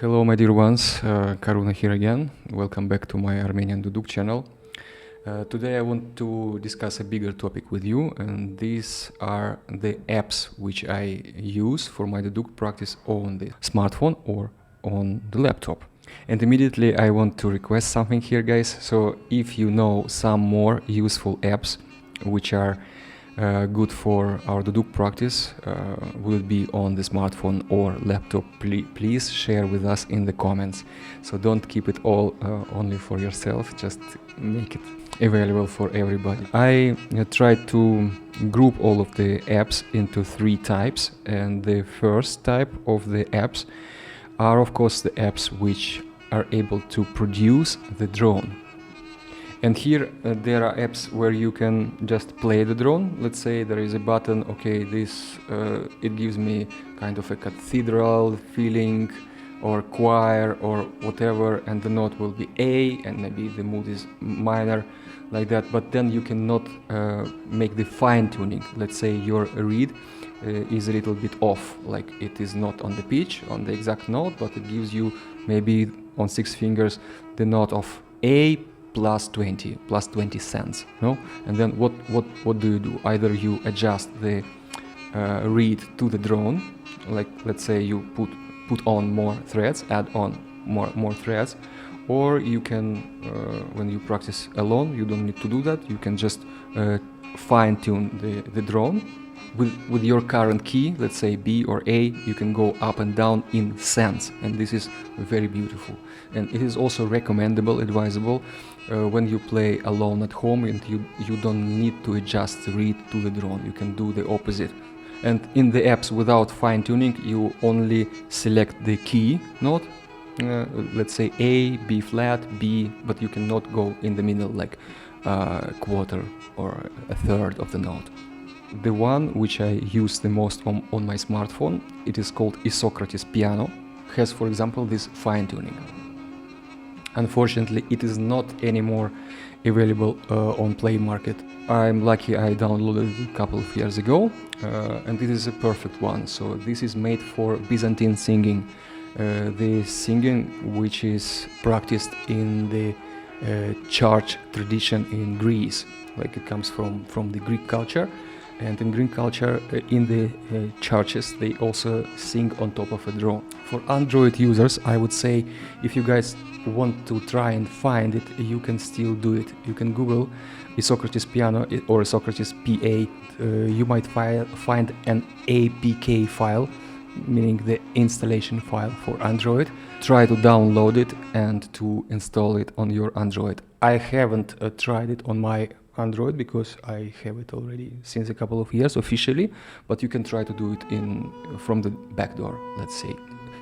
Hello my dear ones, Karuna here again. Welcome back to my Armenian Duduk channel. Today I want to discuss a bigger topic with you, and these are the apps which I use for my Duduk practice on the smartphone or on the laptop. And immediately I want to request something here, guys. So if you know some more useful apps which are good for our Duduk practice, will be on the smartphone or laptop, please share with us in the comments. So don't keep it all only for yourself, just make it available for everybody. I tried to group all of the apps into three types, and the first type of the apps are of course the apps which are able to produce the drone. And here there are apps where you can just play the drone. Let's say there is a button, okay, this it gives me kind of a cathedral feeling or choir or whatever, and the note will be A and maybe the mood is minor, like that. But then you cannot make the fine tuning. Let's say your reed is a little bit off, like it is not on the pitch, on the exact note, but it gives you maybe on 6 fingers the note of A plus 20 cents, no? And then what do you do? Either you adjust the reed to the drone, like let's say you put on more threads, add on more threads, or you can when you practice alone, you don't need to do that. You can just fine tune the drone with your current key, let's say B or A. You can go up and down in cents, and this is very beautiful. And it is also recommendable, advisable when you play alone at home, and you don't need to adjust the reed to the drone. You can do the opposite. And in the apps without fine tuning, you only select the key note, let's say A, B flat, B, but you cannot go in the middle like a quarter or a third of the note. The one which I use the most on my smartphone, it is called Isocrates Piano, has for example this fine tuning. Unfortunately, it is not anymore available on Play Market. I'm lucky I downloaded it a couple of years ago, and this is a perfect one. So this is made for Byzantine singing, the singing which is practiced in the church tradition in Greece, like it comes from the Greek culture. And in Greek culture, in the churches, they also sing on top of a drone. For Android users, I would say, if you guys want to try and find it, you can still do it. You can Google Isocrates Piano or Isocrates PA. You might find an APK file, meaning the installation file for Android. Try to download it and to install it on your Android. I haven't tried it on my Android because I have it already since a couple of years officially, but you can try to do it from the back door, let's say.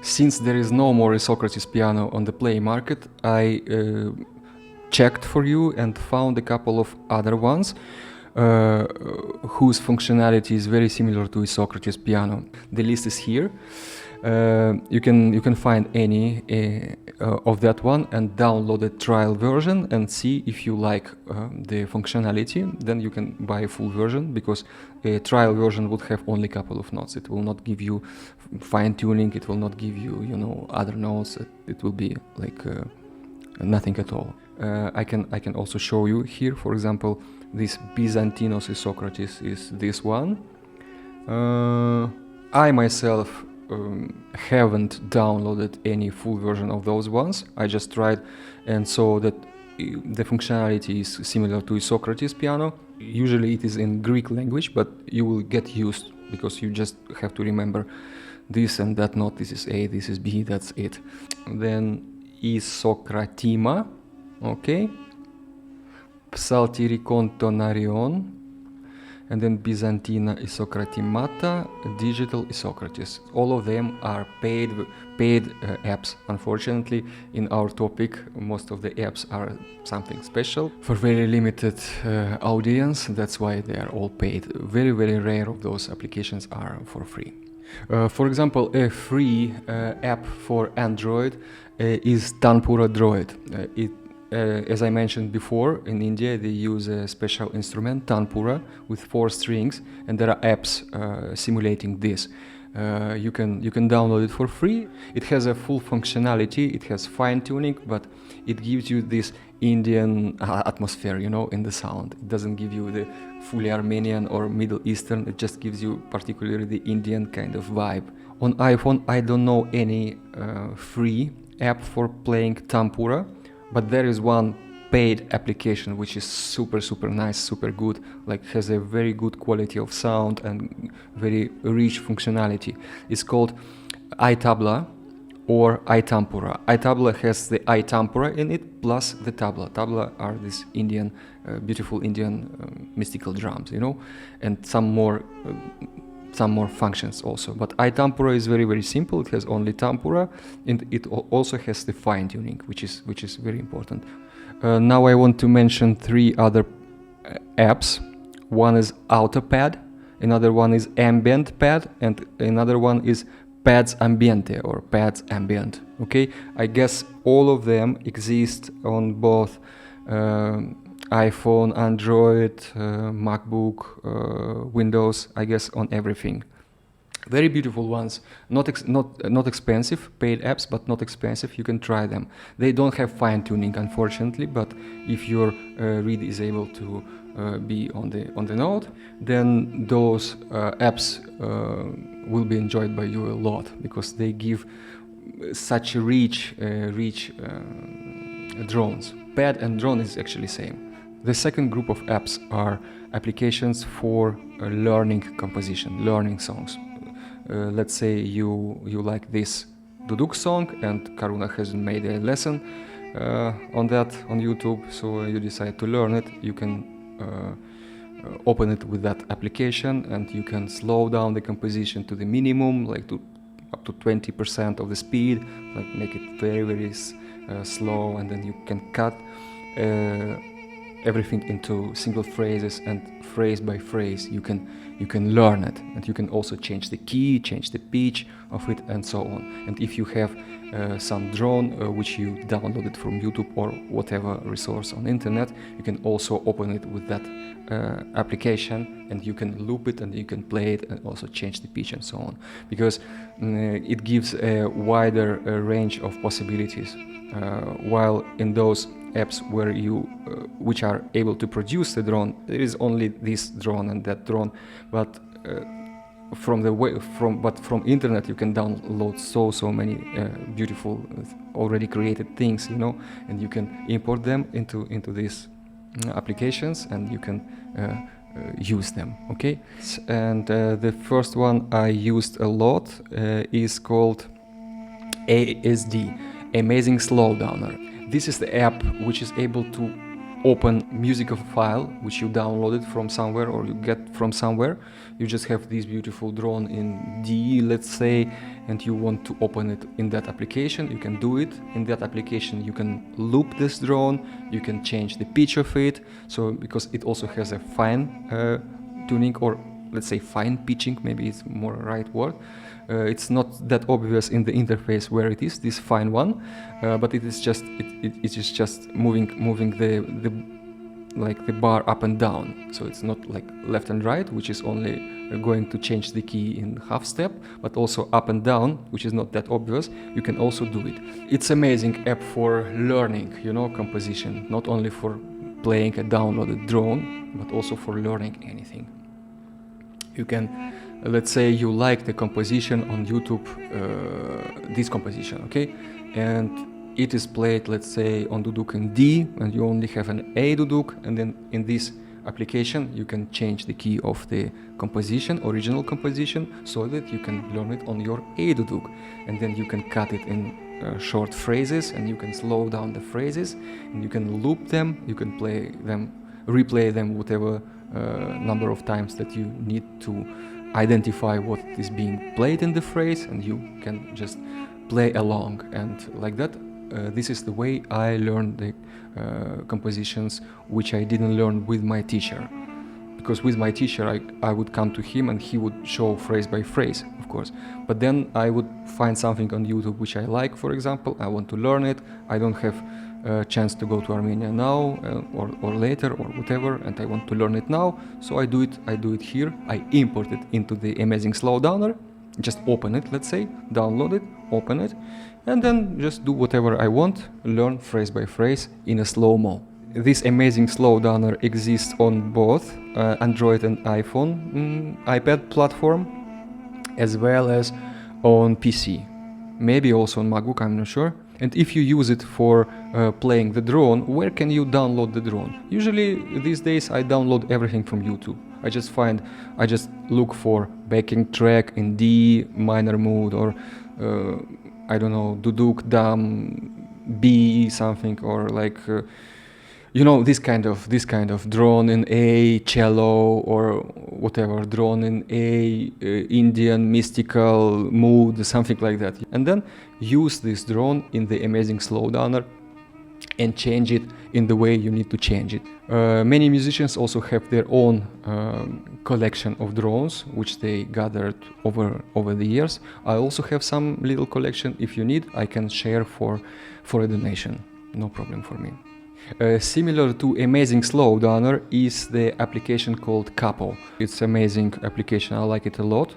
Since there is no more Isocrates Piano on the Play Market, I checked for you and found a couple of other ones whose functionality is very similar to Isocrates Piano. The list is here. You can find any of that one and download a trial version and see if you like the functionality. Then you can buy a full version, because a trial version would have only a couple of notes. It will not give you fine tuning. It will not give you other notes. It will be like nothing at all. I can also show you here, for example, this Byzantinos Isocrates is this one. I myself haven't downloaded any full version of those ones. I just tried and saw that the functionality is similar to Isocrates Piano. Usually it is in Greek language, but you will get used, because you just have to remember this and that note. This is A, this is B, that's it. Then Isokratima, okay, Psaltirikon Tonarion, and then Byzantina Isokratimata, Digital Isocrates. All of them are paid apps. Unfortunately, in our topic, most of the apps are something special for very limited audience. That's why they are all paid. Very, very rare of those applications are for free. For example, a free app for Android is Tanpura Droid. As I mentioned before, in India they use a special instrument, Tanpura, with 4 strings, and there are apps simulating this. you can download it for free. It has a full functionality, it has fine tuning, but it gives you this Indian atmosphere, you know, in the sound. It doesn't give you the fully Armenian or Middle Eastern, it just gives you particularly the Indian kind of vibe. On iPhone, I don't know any free app for playing Tampura, but there is one paid application which is super nice, super good, like has a very good quality of sound and very rich functionality. It's called iTabla or iTampura. iTabla has the iTampura in it plus the tabla. Tabla are these Indian, beautiful Indian mystical drums, you know, and some more functions also. But iTampura is very simple. It has only Tampura, and it also has the fine tuning, which is very important. Now I want to mention 3 other apps. One is AutoPad, another one is Ambient Pad, and another one is Pads Ambiente or Pads Ambient. Okay, I guess all of them exist on both iPhone, Android, MacBook, Windows, I guess on everything. Very beautiful ones, not expensive, paid apps, but not expensive. You can try them. They don't have fine tuning, unfortunately, but if your reed is able to be on the note, then those apps will be enjoyed by you a lot, because they give such rich drones. Pad and drone is actually same. The second group of apps are applications for learning composition, learning songs. Let's say you like this Duduk song and Karuna has made a lesson on that on YouTube, so you decide to learn it. You can open it with that application and you can slow down the composition to the minimum, like up to 20% of the speed, like make it very slow, and then you can cut everything into single phrases, and phrase by phrase you can learn it, and you can also change the key, change the pitch of it, and so on. And if you have some drone which you downloaded from YouTube or whatever resource on internet, you can also open it with that application, and you can loop it and you can play it and also change the pitch and so on, because it gives a wider range of possibilities, while in those apps where which are able to produce the drone, there is only this drone and that drone, but from internet you can download so many beautiful already created things, you know, and you can import them into these applications, and you can use them. Okay, and the first one I used a lot is called ESTJ, Amazing Slowdowner. This is the app which is able to open musical file which you downloaded from somewhere or you get from somewhere. You just have this beautiful drone in D, let's say, and you want to open it in that application. You can do it in that application. You can loop this drone, you can change the pitch of it, so because it also has a fine tuning, or let's say fine pitching, maybe it's more right word. It's not that obvious in the interface where it is, this fine one, but it is just moving the bar up and down. So it's not like left and right, which is only going to change the key in half step, but also up and down, which is not that obvious. You can also do it. It's amazing app for learning, you know, composition, not only for playing a downloaded drone, but also for learning anything. You can, let's say you like the composition on YouTube, this composition, okay, and it is played, let's say, on Duduk in D, and you only have an A Duduk, and then in this application you can change the key of the composition, original composition, so that you can learn it on your A Duduk, and then you can cut it in short phrases, and you can slow down the phrases, and you can loop them, you can play them, replay them whatever number of times that you need to identify what is being played in the phrase, and you can just play along, and like that. This is the way I learned the compositions which I didn't learn with my teacher, because with my teacher I would come to him and he would show phrase by phrase, of course, but then I would find something on YouTube which I like, for example, I want to learn it, I don't have a chance to go to Armenia now or later or whatever, and I want to learn it now, so I do it here, I import it into the Amazing Slowdowner, just open it, let's say, download it, open it, and then just do whatever I want, learn phrase by phrase in a slow-mo. This amazing slowdowner exists on both Android and iPhone, iPad platform, as well as on PC. Maybe also on MacBook, I'm not sure. And if you use it for playing the drone, where can you download the drone? Usually these days I download everything from YouTube. I just look for backing track in D minor mood, or I don't know, Duduk, Dam, B something, or like you know, this kind of drone in A, cello, or whatever, drone in A, Indian mystical mood, something like that. And then use this drone in the amazing slowdowner and change it in the way you need to change it. Many musicians also have their own collection of drones, which they gathered over the years. I also have some little collection. If you need, I can share for a donation. No problem for me. Similar to Amazing Slowdowner is the application called Capo. It's amazing application, I like it a lot,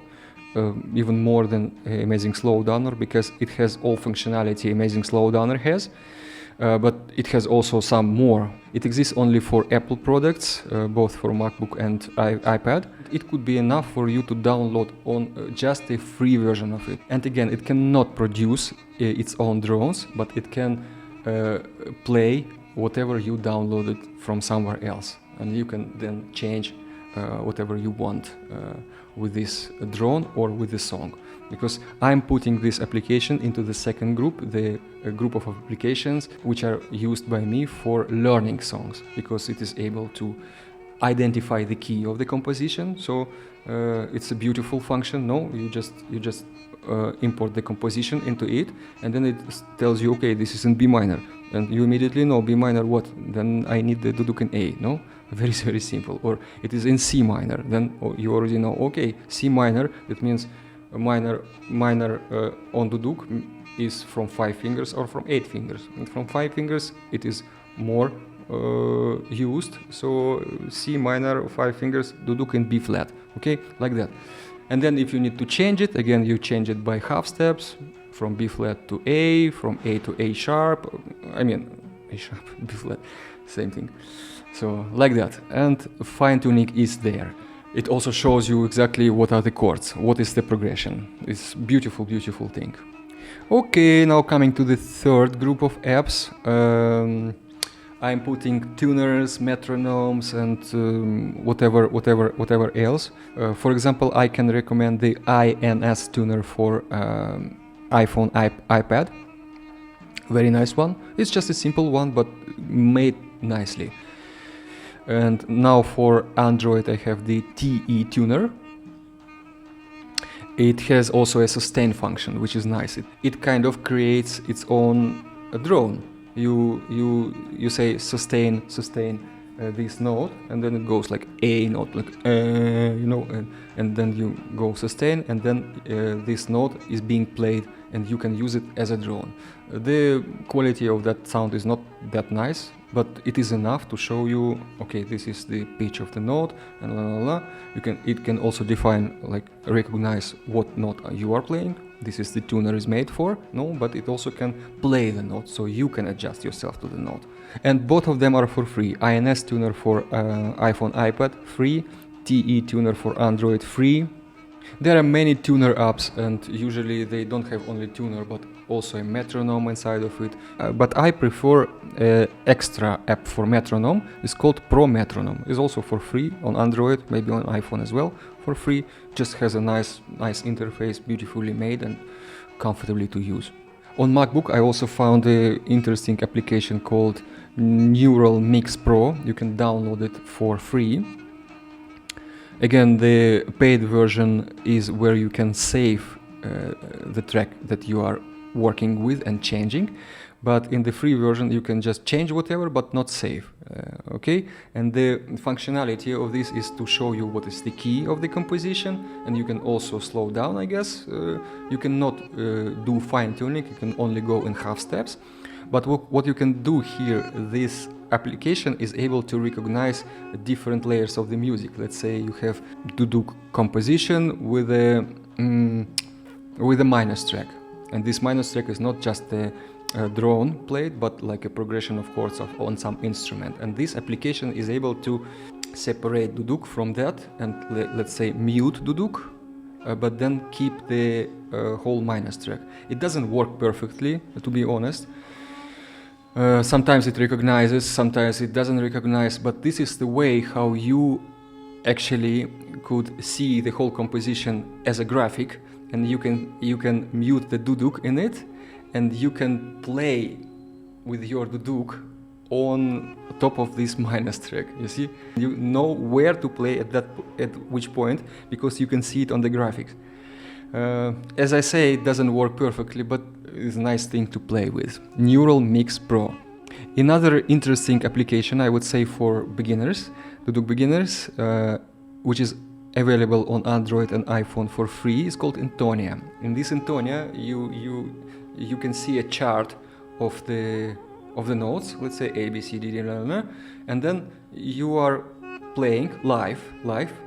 even more than Amazing Slowdowner, because it has all functionality Amazing Slowdowner has, but it has also some more. It exists only for Apple products, both for MacBook and iPad. It could be enough for you to download on just a free version of it. And again, it cannot produce its own drones, but it can play whatever you downloaded from somewhere else, and you can then change whatever you want with this drone or with the song. Because I'm putting this application into the second group, the group of applications which are used by me for learning songs, because it is able to identify the key of the composition. So it's a beautiful function. No, you just import the composition into it, and then it tells you, okay, this is in B minor, and you immediately know B minor what? Then I need the Duduk in A. No, very simple. Or it is in C minor, then you already know, okay, C minor, that means minor on Duduk is from 5 fingers or from 8 fingers, and from 5 fingers it is more used, so C minor, 5 fingers, Duduk in B flat, okay, like that. And then if you need to change it, again you change it by half steps, from B flat to A, from A to A sharp, I mean A sharp, B flat, same thing. So like that, and fine tuning is there. It also shows you exactly what are the chords, what is the progression. It's beautiful thing. Okay, now coming to the third group of apps. I'm putting tuners, metronomes, and whatever else. For example, I can recommend the INS tuner for iPhone, iPad. Very nice one. It's just a simple one, but made nicely. And now for Android, I have the TE tuner. It has also a sustain function, which is nice. It kind of creates its own drone. You say sustain this note, and then it goes like A note, like you know, and then you go sustain, and then this note is being played, and you can use it as a drone. The quality of that sound is not that nice, but it is enough to show you, okay, this is the pitch of the note, and la la la. It can also define, like, recognize what note you are playing. This is the tuner is made for, no, but it also can play the note, so you can adjust yourself to the note. And both of them are for free. INS tuner for iPhone, iPad, free. TE tuner for Android, free. There are many tuner apps, and usually they don't have only tuner, but also a metronome inside of it. But I prefer an extra app for metronome. It's called Pro Metronome. It's also for free on Android, maybe on iPhone as well, for free. Just has a nice interface, beautifully made and comfortably to use. On MacBook, I also found an interesting application called Neural Mix Pro. You can download it for free. Again, the paid version is where you can save the track that you are working with and changing, but in the free version you can just change whatever but not save, okay? And the functionality of this is to show you what is the key of the composition, and you can also slow down, I guess. You cannot do fine tuning, you can only go in half steps, but what you can do here, this application is able to recognize different layers of the music. Let's say you have Duduk composition with a with a minus track. And this minus track is not just a drone played, but like a progression of chords on some instrument. And this application is able to separate duduk from that and let's say mute duduk, but then keep the whole minus track. It doesn't work perfectly, to be honest. Sometimes it recognizes, sometimes it doesn't recognize, but this is the way how you actually could see the whole composition as a graphic, and you can mute the duduk in it, and you can play with your duduk on top of this minus track. You see, you know where to play at which point, because you can see it on the graphics. As I say, it doesn't work perfectly, but it's a nice thing to play with. Neural Mix Pro. Another interesting application, I would say, for beginners, duduk beginners, which is available on Android and iPhone for free, is called Intonia. In this Intonia, you can see a chart of the notes, let's say A, B, C, D, and then you are playing live,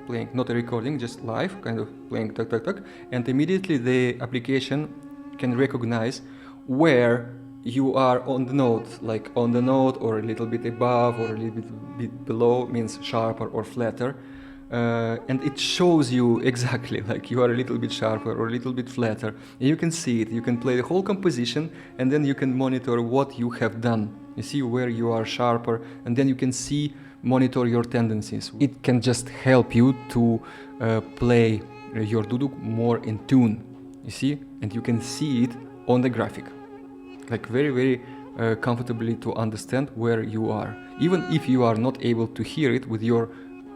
playing, not a recording, just live, kind of playing tuck, tuck, tuck, and immediately the application can recognize where you are on the note, like on the note or a little bit above or a little bit below, means sharper or flatter, and it shows you exactly like you are a little bit sharper or a little bit flatter. And you can see it, you can play the whole composition, and then you can monitor what you have done. You see where you are sharper, and then you can monitor your tendencies. It can just help you to play your duduk more in tune, you see, and you can see it on the graphic, like very, very comfortably to understand where you are, even if you are not able to hear it with your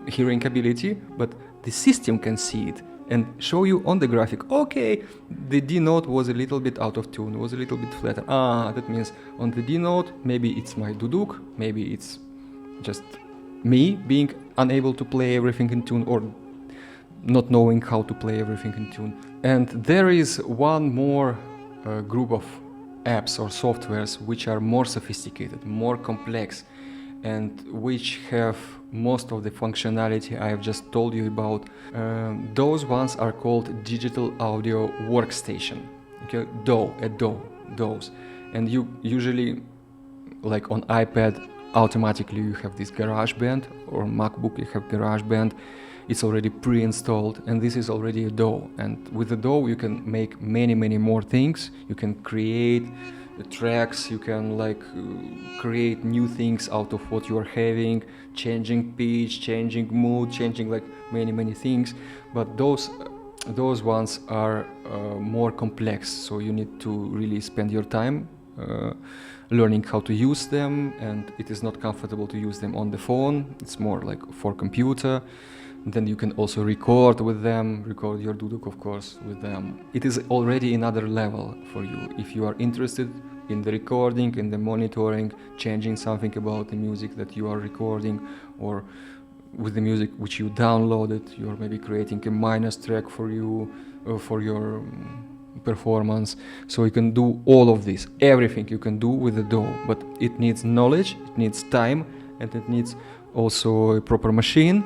hearing ability, but the system can see it and show you on the graphic, okay, the D note was a little bit out of tune, was a little bit flatter. That means on the D note, maybe it's my duduk, maybe it's just me being unable to play everything in tune or not knowing how to play everything in tune. And there is one more group of apps or softwares which are more sophisticated, more complex, and which have most of the functionality I have just told you about. Those ones are called Digital Audio Workstation. Okay, DAW. And you usually, like on iPad, automatically you have this GarageBand, or MacBook you have GarageBand. It's already pre-installed, and this is already a DAW. And with the DAW you can make many more things. You can create tracks, you can like create new things out of what you are having, changing pitch, changing mood, changing like many things. But those ones are more complex, so you need to really spend your time learning how to use them, and it is not comfortable to use them on the phone. It's more like for computer. Then you can also record with them, record your duduk, of course, with them. It is already another level for you. If you are interested in the recording, in the monitoring, changing something about the music that you are recording, or with the music which you downloaded, you're maybe creating a minus track for you, for your performance. So you can do all of this, everything you can do with the DAW, but it needs knowledge, it needs time, and it needs also a proper machine.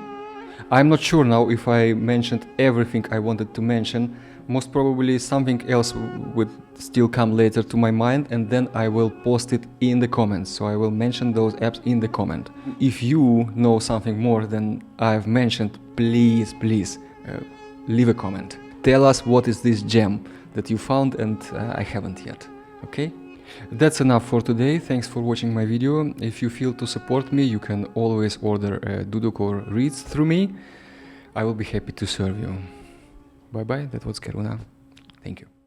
I'm not sure now if I mentioned everything I wanted to mention. Most probably something else would still come later to my mind, and then I will post it in the comments. So I will mention those apps in the comment. If you know something more than I've mentioned, please leave a comment. Tell us what is this gem that you found and I haven't yet, okay? That's enough for today. Thanks for watching my video. If you feel to support me, you can always order a duduk or reads through me. I will be happy to serve you. Bye bye, that was Karuna. Thank you.